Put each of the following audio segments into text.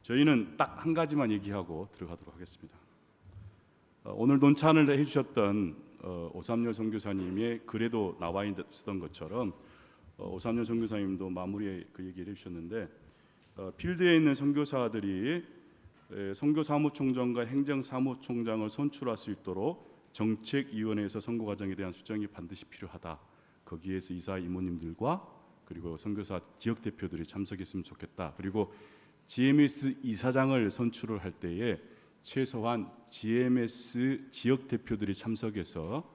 저희는 딱 한 가지만 얘기하고 들어가도록 하겠습니다. 오늘 논찬을 해주셨던 오삼열 선교사님의 글에도 나와 있었던 것처럼 오삼열 선교사님도 마무리에 그 얘기를 해주셨는데, 필드에 있는 선교사들이 선교사무총장과 행정사무총장을 선출할 수 있도록 정책위원회에서 선거 과정에 대한 수정이 반드시 필요하다. 거기에서 이사 이모님들과 그리고 선교사 지역 대표들이 참석했으면 좋겠다. 그리고 GMS 이사장을 선출을 할 때에 최소한 GMS 지역 대표들이 참석해서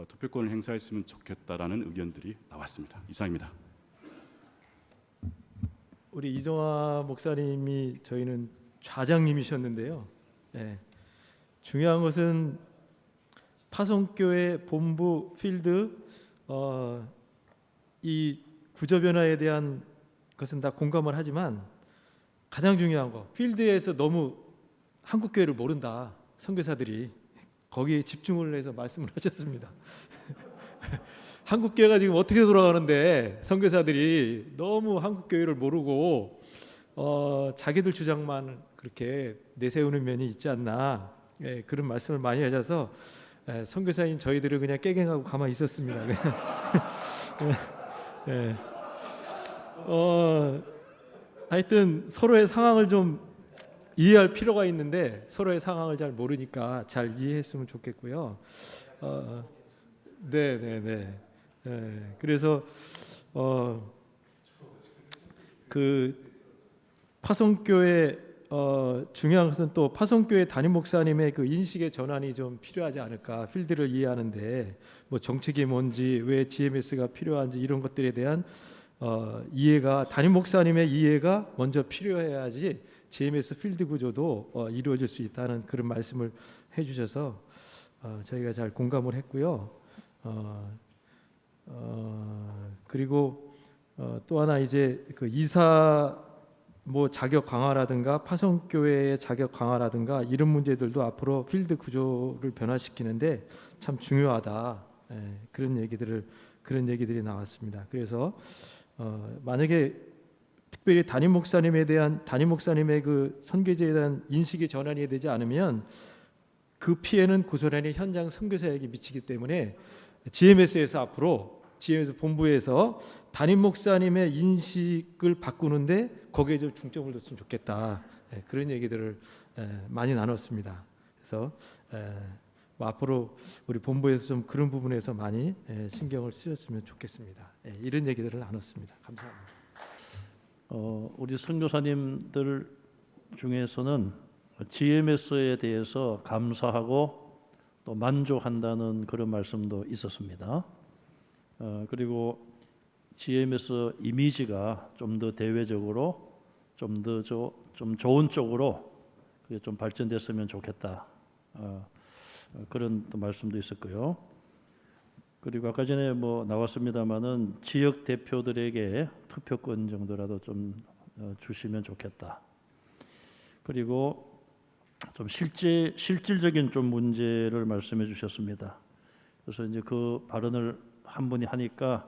투표권을 행사했으면 좋겠다라는 의견들이 나왔습니다. 이상입니다. 우리 이정화 목사님이 저희는 좌장님이셨는데요. 중요한 것은 파송교회 본부 필드 이 구조 변화에 대한 것은 다 공감을 하지만 가장 중요한 거, 필드에서 너무 한국교회를 모른다. 선교사들이 거기에 집중을 해서 말씀을 하셨습니다. 한국교회가 지금 어떻게 돌아가는데 선교사들이 너무 한국교회를 모르고 자기들 주장만 그렇게 내세우는 면이 있지 않나, 그런 말씀을 많이 하셔서 선교사인 저희들은 그냥 깨갱하고 가만히 있었습니다. 하여튼 서로의 상황을 좀 이해할 필요가 있는데 서로의 상황을 잘 모르니까 잘 이해했으면 좋겠고요. 그래서 그 파송교회 중요한 것은 또 파송교회 담임 목사님의 그 인식의 전환이 좀 필요하지 않을까. 필드를 이해하는데 뭐 정책이 뭔지, 왜 GMS가 필요한지 이런 것들에 대한 이해가, 담임 목사님의 이해가 먼저 필요해야지 GMS 필드 구조도 이루어질 수 있다는 그런 말씀을 해주셔서 저희가 잘 공감을 했고요. 그리고 또 하나 이제 그 이사 뭐 자격 강화라든가 파송교회의 자격 강화라든가 이런 문제들도 앞으로 필드 구조를 변화시키는데 참 중요하다. 그런 얘기들이 나왔습니다. 그래서 만약에 특별히 담임 목사님의 그 선교제에 대한 인식의 전환이 되지 않으면 그 피해는 구소련의 현장 선교사에게 미치기 때문에 GMS에서 앞으로 GMS 본부에서 담임 목사님의 인식을 바꾸는데 거기에 좀 중점을 뒀으면 좋겠다. 그런 얘기들을 많이 나눴습니다. 그래서 뭐 앞으로 우리 본부에서 좀 그런 부분에서 많이 신경을 쓰셨으면 좋겠습니다. 이런 얘기들을 나눴습니다. 감사합니다. 우리 선교사님들 중에서는 GMS에 대해서 감사하고 또 만족한다는 그런 말씀도 있었습니다. 그리고 GMS 이미지가 좀 더 대외적으로 좀 좋은 쪽으로 좀 발전됐으면 좋겠다. 그런 또 말씀도 있었고요. 그리고 아까 전에 뭐 나왔습니다마는 지역 대표들에게 투표권 정도라도 좀 주시면 좋겠다. 그리고 좀 실질적인 좀 문제를 말씀해 주셨습니다. 그래서 이제 그 발언을 한 분이 하니까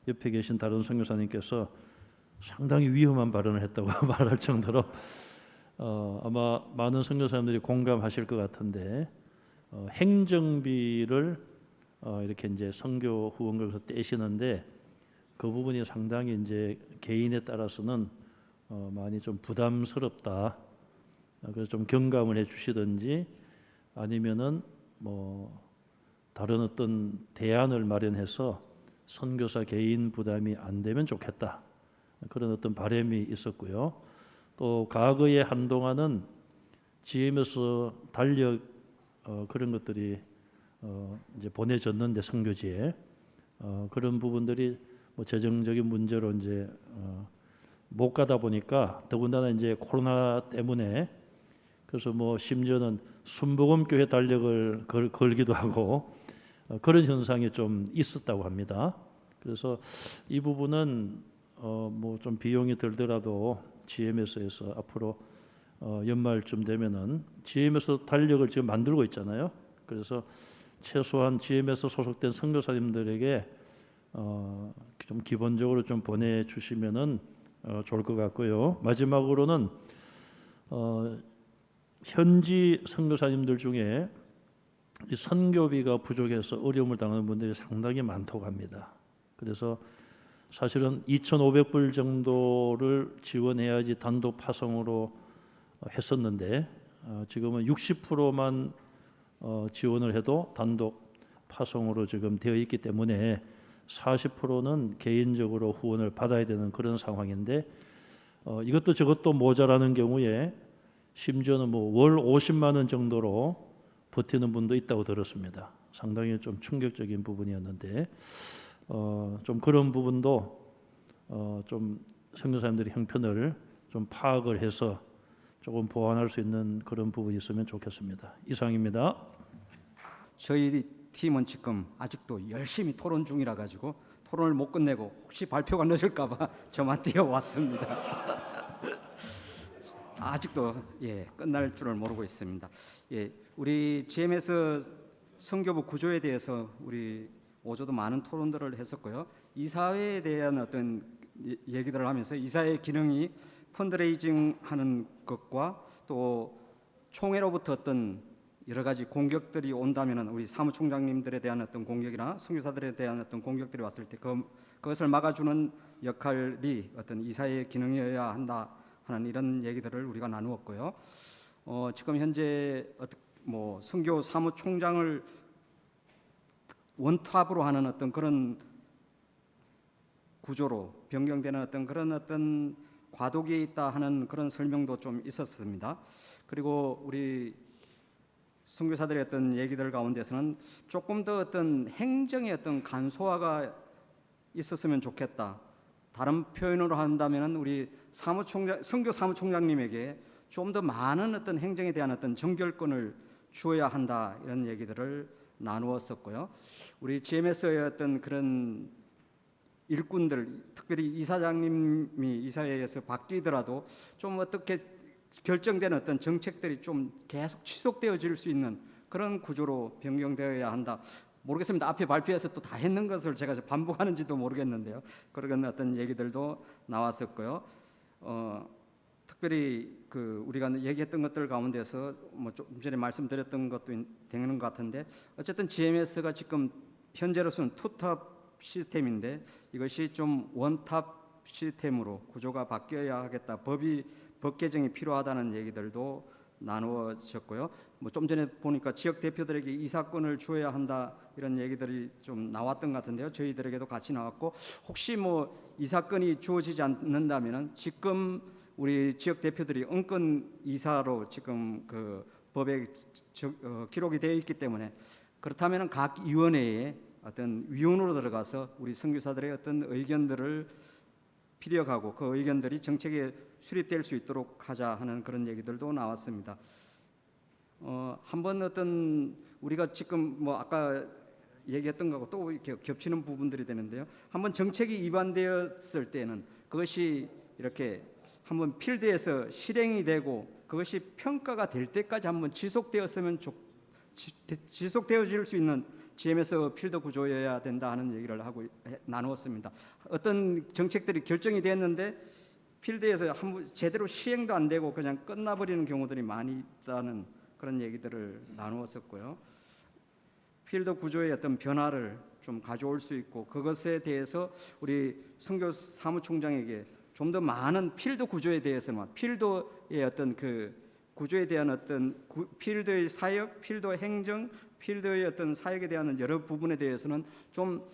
옆에 계신 다른 선교사님께서 상당히 위험한 발언을 했다고 말할 정도로 아마 많은 선교사님들이 공감하실 것 같은데, 행정비를 이렇게 이제 선교 후원금에서 떼시는데 그 부분이 상당히 이제 개인에 따라서는 많이 좀 부담스럽다. 그래서 좀 경감을 해주시든지 아니면은 뭐 다른 어떤 대안을 마련해서 선교사 개인 부담이 안 되면 좋겠다. 그런 어떤 바람이 있었고요. 또 과거에 한동안은 GMS 달력 그런 것들이 이제 보내졌는데 선교지에 그런 부분들이 뭐 재정적인 문제로 이제 못 가다 보니까, 더군다나 이제 코로나 때문에 그래서 뭐 심지어는 순복음교회 달력을 걸기도 하고 그런 현상이 좀 있었다고 합니다. 그래서 이 부분은 뭐 좀 비용이 들더라도 GMS에서 앞으로 연말쯤 되면은 GMS 달력을 지금 만들고 있잖아요. 그래서 최소한 GMS 소속된 선교사님들에게 좀 기본적으로 좀 보내주시면은 좋을 것 같고요. 마지막으로는 현지 선교사님들 중에 이 선교비가 부족해서 어려움을 당하는 분들이 상당히 많다고 합니다. 그래서 사실은 2,500불 정도를 지원해야지 단독 파송으로 했었는데 지금은 60%만 지원을 해도 단독 파송으로 지금 되어 있기 때문에 40%는 개인적으로 후원을 받아야 되는 그런 상황인데 이것도 저것도 모자라는 경우에 심지어는 뭐 월 50만 원 정도로 버티는 분도 있다고 들었습니다. 상당히 좀 충격적인 부분이었는데 좀 그런 부분도 좀 선교사님들이 형편을 좀 파악을 해서 조금 보완할 수 있는 그런 부분이 있으면 좋겠습니다. 이상입니다. 저희 팀은 지금 아직도 열심히 토론 중이라 가지고 토론을 못 끝내고 혹시 발표가 늦을까봐 저만 뛰어왔습니다. 아직도 끝날 줄을 모르고 있습니다. 우리 GMS 선교부 구조에 대해서 우리 5조도 많은 토론들을 했었고요. 이사회에 대한 어떤 얘기들을 하면서 이사회 기능이 펀드레이징하는 것과 또 총회로부터 어떤 여러 가지 공격들이 온다면은 우리 사무총장님들에 대한 어떤 공격이나 선교사들에 대한 어떤 공격들이 왔을 때 그것을 막아주는 역할이 어떤 이사회의 기능이어야 한다 하는 이런 얘기들을 우리가 나누었고요. 지금 현재 뭐 선교 사무총장을 원탑으로 하는 어떤 그런 구조로 변경되는 어떤 그런 어떤 과도기에 있다 하는 그런 설명도 좀 있었습니다. 그리고 우리 선교사들의 어떤 얘기들 가운데서는 조금 더 어떤 행정의 어떤 간소화가 있었으면 좋겠다. 다른 표현으로 한다면은 우리 선교 사무총장님에게 좀 더 많은 어떤 행정에 대한 어떤 정결권을 주어야 한다 이런 얘기들을 나누었었고요. 우리 GMS의 어떤 그런 일꾼들, 특별히 이사장님이 이사회에서 바뀌더라도 좀 어떻게 결정된 어떤 정책들이 좀 계속 지속되어질 수 있는 그런 구조로 변경되어야 한다. 모르겠습니다. 앞에 발표해서 또 다 했는 것을 제가 반복하는지도 모르겠는데요. 그런 어떤 얘기들도 나왔었고요. 특별히 우리가 얘기했던 것들 가운데서 뭐 좀 전에 말씀드렸던 것도 되는 것 같은데 어쨌든 GMS가 지금 현재로서는 투탑 시스템인데 이것이 좀 원탑 시스템으로 구조가 바뀌어야 하겠다. 법 개정이 필요하다는 얘기들도 나누어졌고요. 뭐 좀 전에 보니까 지역 대표들에게 이사권을 주어야 한다 이런 얘기들이 좀 나왔던 것 같은데요. 저희들에게도 같이 나왔고 혹시 뭐 이사권이 주어지지 않는다면은 지금 우리 지역 대표들이 은권 이사로 지금 그 법에 기록이 되어 있기 때문에 그렇다면은 각 위원회에 어떤 위원으로 들어가서 우리 선교사들의 어떤 의견들을 피력하고 그 의견들이 정책에 수립될 수 있도록 하자 하는 그런 얘기들도 나왔습니다. 한번 어떤 우리가 지금 뭐 아까 얘기했던 거하고 또 이렇게 겹치는 부분들이 되는데요. 한번 정책이 위반되었을 때는 그것이 이렇게 한번 필드에서 실행이 되고 그것이 평가가 될 때까지 한번 지속되어질 수 있는 GMS 필드 구조여야 된다 하는 얘기를 하고 나누었습니다. 어떤 정책들이 결정이 됐는데 필드에서 한번 제대로 시행도 안 되고 그냥 끝나버리는 경우들이 많이 있다는 그런 얘기들을 나누었었고요. 필드 구조의 어떤 변화를 좀 가져올 수 있고 그것에 대해서 우리 선교 사무총장에게 좀 더 많은 필드 구조에 대해서만 필드의 어떤 그 구조에 대한 어떤 필드의 사역, 필드 행정, 필드의 어떤 사역에 대한 여러 부분에 대해서는 좀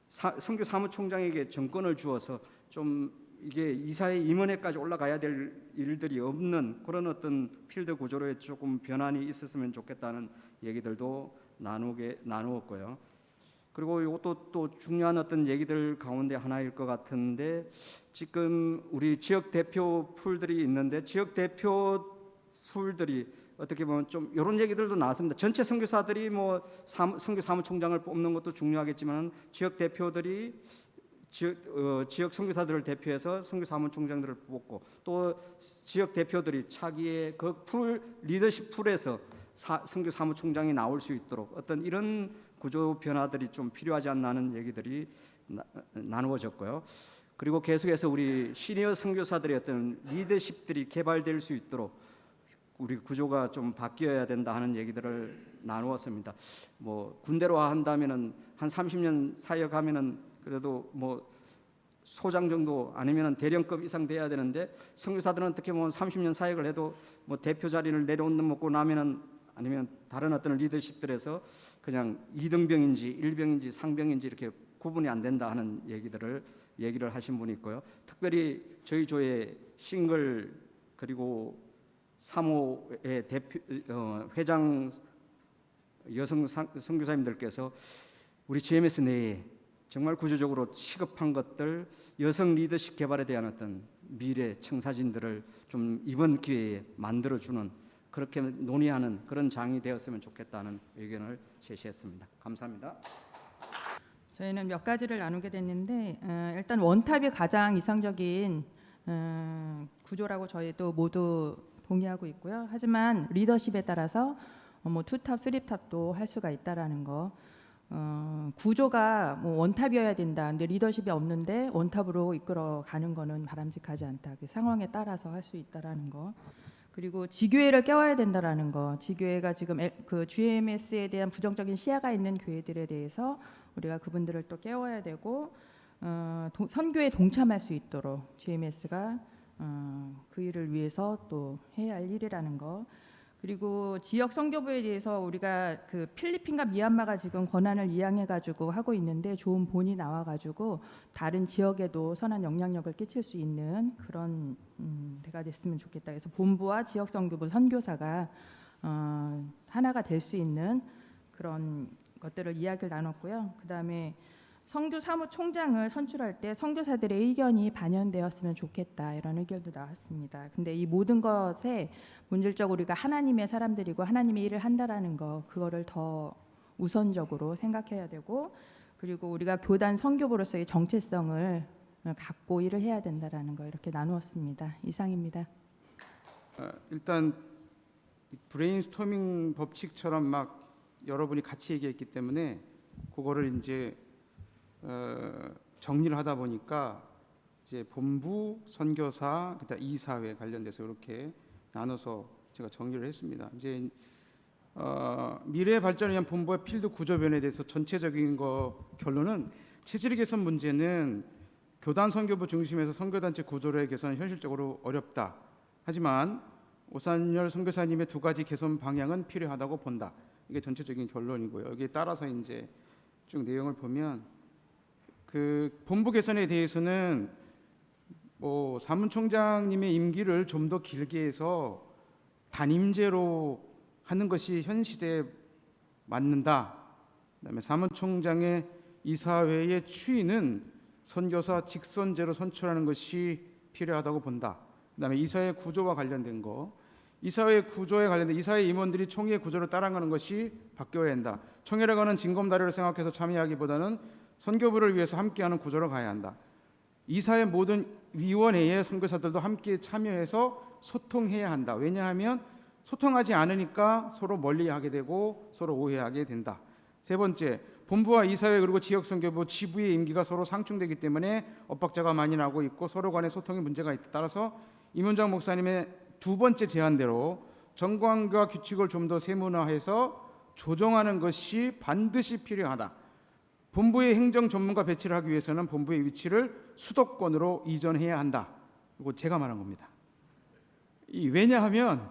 선교 사무총장에게 정권을 주어서 좀 이게 이사회 임원회까지 올라가야 될 일들이 없는 그런 어떤 필드 구조로의 조금 변환이 있었으면 좋겠다는 얘기들도 나누었고요. 그리고 이것도 또 중요한 어떤 얘기들 가운데 하나일 것 같은데 지금 우리 지역 대표 풀들이 있는데 지역 대표 풀들이 어떻게 보면 좀 이런 얘기들도 나왔습니다. 전체 선교사들이 뭐 선교 사무총장을 뽑는 것도 중요하겠지만 지역 대표들이 지역 선교사들을 대표해서 선교 사무총장들을 뽑고 또 지역 대표들이 자기의 그 풀 리더십 풀에서 선교 사무총장이 나올 수 있도록 어떤 이런 구조 변화들이 좀 필요하지 않나 하는 얘기들이 나누어졌고요. 그리고 계속해서 우리 시니어 선교사들의 어떤 리더십들이 개발될 수 있도록 우리 구조가 좀 바뀌어야 된다 하는 얘기들을 나누었습니다. 뭐 군대로 한다면은 한 30년 사역하면은 그래도 뭐 소장 정도 아니면은 대령급 이상 돼야 되는데, 선교사들은 어떻게 보면 30년 사역을 해도 뭐 대표 자리를 내려놓고 나면은, 아니면 다른 어떤 리더십들에서 그냥 2등병인지 1병인지 상병인지 이렇게 구분이 안 된다 하는 얘기를 하신 분이 있고요. 특별히 저희 조의 싱글 그리고 사모의 대표 회장 여성 선교사님들께서 우리 GMS 내에 정말 구조적으로 시급한 것들, 여성 리더십 개발에 대한 어떤 미래 청사진들을 좀 이번 기회에 만들어주는, 그렇게 논의하는 그런 장이 되었으면 좋겠다는 의견을 제시했습니다. 감사합니다. 저희는 몇 가지를 나누게 됐는데, 일단 원탑이 가장 이상적인 구조라고 저희도 모두 동의하고 있고요. 하지만 리더십에 따라서 뭐 투탑, 쓰리탑도 할 수가 있다라는 거. 구조가 뭐 원탑이어야 된다. 근데 리더십이 없는데 원탑으로 이끌어 가는 거는 바람직하지 않다. 그 상황에 따라서 할 수 있다라는 거. 그리고 지교회를 깨워야 된다라는 거. 지교회가 지금 그 GMS에 대한 부정적인 시야가 있는 교회들에 대해서 우리가 그분들을 또 깨워야 되고, 선교에 동참할 수 있도록 GMS가 그 일을 위해서 또 해야 할 일이라는 거. 그리고 지역 선교부에 대해서 우리가 그 필리핀과 미얀마가 지금 권한을 이양해가지고 하고 있는데, 좋은 본이 나와가지고 다른 지역에도 선한 영향력을 끼칠 수 있는 그런 데가 됐으면 좋겠다. 그래서 본부와 지역 선교부 선교사가 하나가 될 수 있는 그런 것들을 이야기를 나눴고요. 그다음에 선교 사무총장을 선출할 때 선교사들의 의견이 반영되었으면 좋겠다, 이런 의견도 나왔습니다. 근데 이 모든 것에 본질적으로 우리가 하나님의 사람들이고 하나님의 일을 한다라는 거, 그거를 더 우선적으로 생각해야 되고, 그리고 우리가 교단 선교부로서의 정체성을 갖고 일을 해야 된다라는 거, 이렇게 나누었습니다. 이상입니다. 일단 브레인스토밍 법칙처럼 막 여러분이 같이 얘기했기 때문에 그거를 이제 정리를 하다 보니까 이제 본부, 선교사, 그다음 이사회 관련돼서 이렇게 나눠서 제가 정리를 했습니다. 이제 미래 발전을 위한 본부의 필드 구조 변화에 대해서 전체적인 결론은 체질 개선 문제는 교단 선교부 중심에서 선교단체 구조의 개선은 현실적으로 어렵다. 하지만 오산열 선교사님의 두 가지 개선 방향은 필요하다고 본다. 이게 전체적인 결론이고요. 여기에 따라서 이제 쭉 내용을 보면 그 본부 개선에 대해서는 뭐 사무총장님의 임기를 좀 더 길게 해서 단임제로 하는 것이 현 시대에 맞는다. 그다음에 사무총장의 이사회의 추인은 선교사 직선제로 선출하는 것이 필요하다고 본다. 그다음에 이사회 구조와 관련된 거, 이사회 구조에 관련된 이사회 임원들이 총회 구조를 따라가는 것이 바뀌어야 한다. 총회라고 하는 징검다리를 생각해서 참여하기보다는 선교부를 위해서 함께하는 구조로 가야 한다. 이사회 모든 위원회의 선교사들도 함께 참여해서 소통해야 한다. 왜냐하면 소통하지 않으니까 서로 멀리하게 되고 서로 오해하게 된다. 세 번째, 본부와 이사회 그리고 지역 선교부 지부의 임기가 서로 상충되기 때문에 엇박자가 많이 나고 있고 서로 간의 소통에 문제가 있다. 따라서 임원장 목사님의 두 번째 제안대로 정관과 규칙을 좀 더 세문화해서 조정하는 것이 반드시 필요하다. 본부의 행정 전문가 배치를 하기 위해서는 본부의 위치를 수도권으로 이전해야 한다. 이거 제가 말한 겁니다. 왜냐하면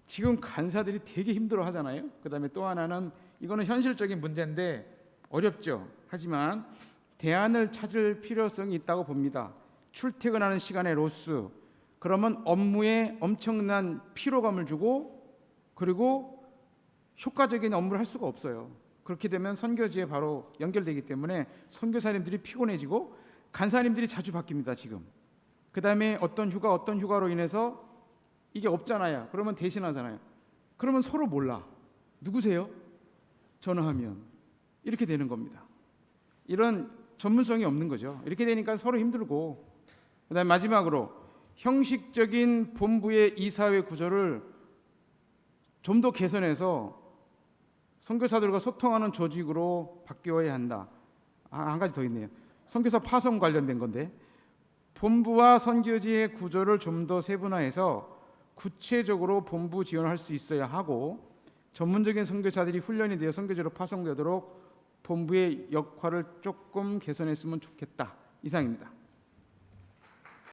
지금 간사들이 되게 힘들어 하잖아요. 그다음에 또 하나는 이거는 현실적인 문제인데 어렵죠. 하지만 대안을 찾을 필요성이 있다고 봅니다. 출퇴근하는 시간의 로스, 그러면 업무에 엄청난 피로감을 주고 그리고 효과적인 업무를 할 수가 없어요. 그렇게 되면 선교지에 바로 연결되기 때문에 선교사님들이 피곤해지고 간사님들이 자주 바뀝니다. 지금 그 다음에 어떤 휴가로 인해서 이게 없잖아요. 그러면 대신하잖아요. 그러면 서로 몰라. 누구세요? 전화하면 이렇게 되는 겁니다. 이런 전문성이 없는 거죠. 이렇게 되니까 서로 힘들고, 그 다음에 마지막으로 형식적인 본부의 이사회 구조를 좀 더 개선해서 선교사들과 소통하는 조직으로 바뀌어야 한다. 한 가지 더 있네요. 선교사 파송 관련된 건데, 본부와 선교지의 구조를 좀 더 세분화해서 구체적으로 본부 지원을 할 수 있어야 하고 전문적인 선교사들이 훈련이 되어 선교지로 파송되도록 본부의 역할을 조금 개선했으면 좋겠다. 이상입니다.